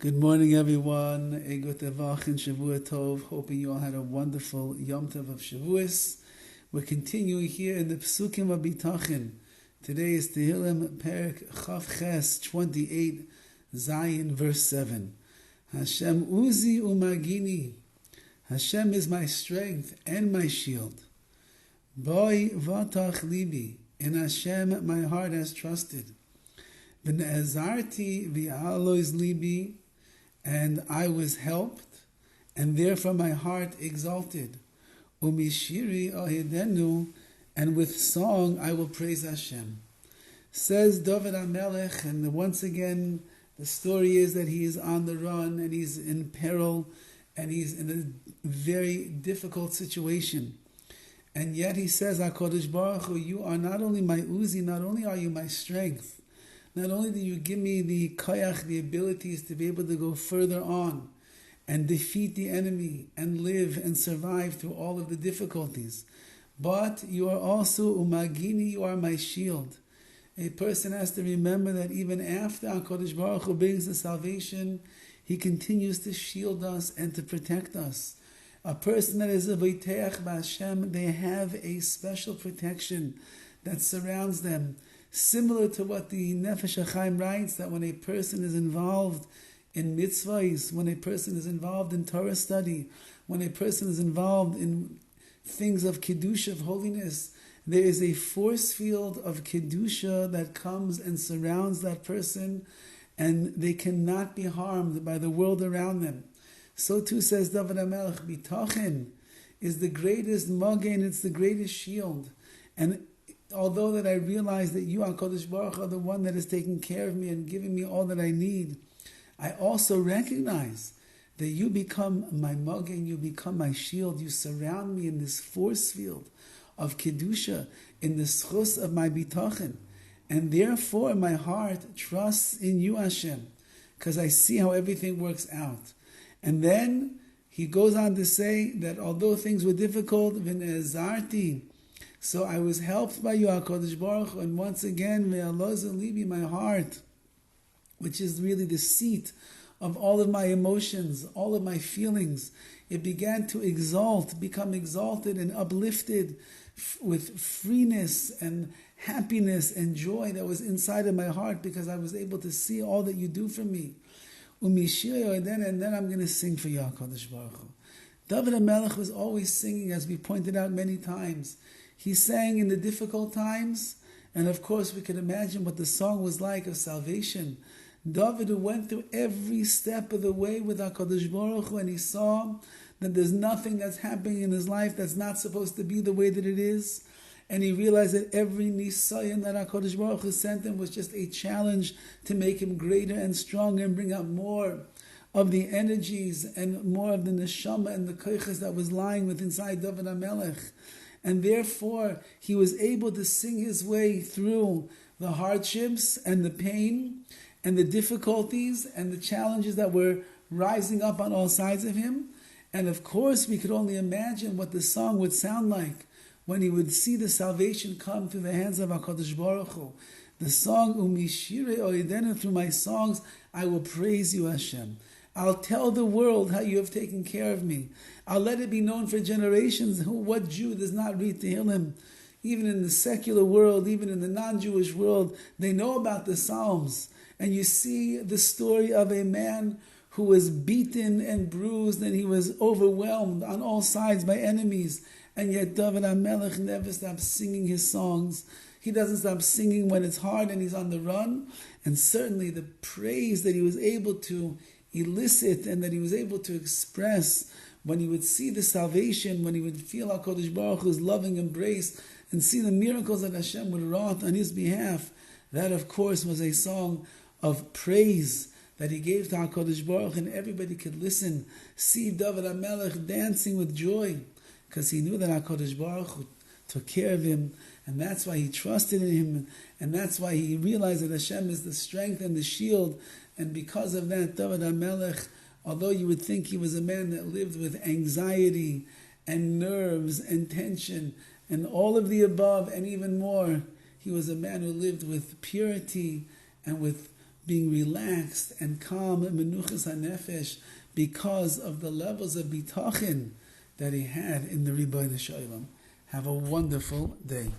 Good morning, everyone. Egot Evach and Shavua Tov. Hoping you all had a wonderful Yom Tov of Shavuos. We're continuing here in the Psukim of Bitachon. Today is Tehillim Perek Chav Ches 28, Zayin, verse 7. Hashem Uzi Umagini. Hashem is my strength and my shield. Boi Vatach Libi. In Hashem my heart has trusted. V'ne'ezarti v'alois libi. And I was helped, and therefore my heart exalted. Umishiri ohidenu, and with song I will praise Hashem. Says Dovid HaMelech, and once again the story is that he is on the run, and he's in peril, and he's in a very difficult situation. And yet he says, HaKadosh Baruch Hu, you are not only my Uzi, not only are you my strength, not only do you give me the koyach, the abilities to be able to go further on and defeat the enemy and live and survive through all of the difficulties, but you are also umagini, you are my shield. A person has to remember that even after HaKadosh Baruch Hu brings the salvation, He continues to shield us and to protect us. A person that is a v'iteach b'Hashem, they have a special protection that surrounds them. Similar to what the Nefesh HaChaim writes, that when a person is involved in mitzvahs, when a person is involved in Torah study, when a person is involved in things of Kedusha, of holiness, there is a force field of Kedusha that comes and surrounds that person, and they cannot be harmed by the world around them. So too says Dovid HaMelech, Bitachon is the greatest magen, it's the greatest shield. And although that I realize that you, HaKadosh Baruch Hu, are the one that is taking care of me and giving me all that I need, I also recognize that you become my magen, you become my shield, you surround me in this force field of Kedusha, in the schus of my bitachon. And therefore my heart trusts in you, Hashem, because I see how everything works out. And then he goes on to say that although things were difficult, v'ne'ezarti, so I was helped by you, HaKadosh Baruch Hu, and once again, ve'aloz libi, my heart, which is really the seat of all of my emotions, all of my feelings, it began to become exalted and uplifted with freeness and happiness and joy that was inside of my heart because I was able to see all that you do for me. And then I'm going to sing for you, HaKadosh Baruch Hu. Dovid HaMelech was always singing, as we pointed out many times. He sang in the difficult times, and of course we can imagine what the song was like of salvation. Dovid, who went through every step of the way with HaKadosh Baruch Hu, and he saw that there's nothing that's happening in his life that's not supposed to be the way that it is. And he realized that every nisayon that HaKadosh Baruch Hu sent him was just a challenge to make him greater and stronger and bring out more of the energies and more of the neshama and the koiches that was lying within inside Dovid HaMelech. And therefore, he was able to sing his way through the hardships and the pain and the difficulties and the challenges that were rising up on all sides of him. And of course, we could only imagine what the song would sound like when he would see the salvation come through the hands of HaKadosh Baruch Hu. The song, Umishire Oidenu, through my songs, I will praise you, Hashem. I'll tell the world how you have taken care of me. I'll let it be known for generations what Jew does not read Tehillim. Even in the secular world, even in the non-Jewish world, they know about the Psalms. And you see the story of a man who was beaten and bruised, and he was overwhelmed on all sides by enemies. And yet Dovid HaMelech never stops singing his songs. He doesn't stop singing when it's hard and he's on the run. And certainly the praise that he was able to elicit and that he was able to express when he would see the salvation, when he would feel HaKadosh Baruch Hu's loving embrace and see the miracles that Hashem would wrought on his behalf, that of course was a song of praise that he gave to HaKadosh Baruch Hu, and everybody could listen, see Dovid HaMelech dancing with joy, because he knew that HaKadosh Baruch Hu took care of him, and that's why he trusted in him, and that's why he realized that Hashem is the strength and the shield. And because of that, Dovid HaMelech, although you would think he was a man that lived with anxiety and nerves and tension and all of the above and even more, he was a man who lived with purity and with being relaxed and calm and menuchas hanefesh because of the levels of bitachon that he had in the Rebbeinu Shalom. Have a wonderful day.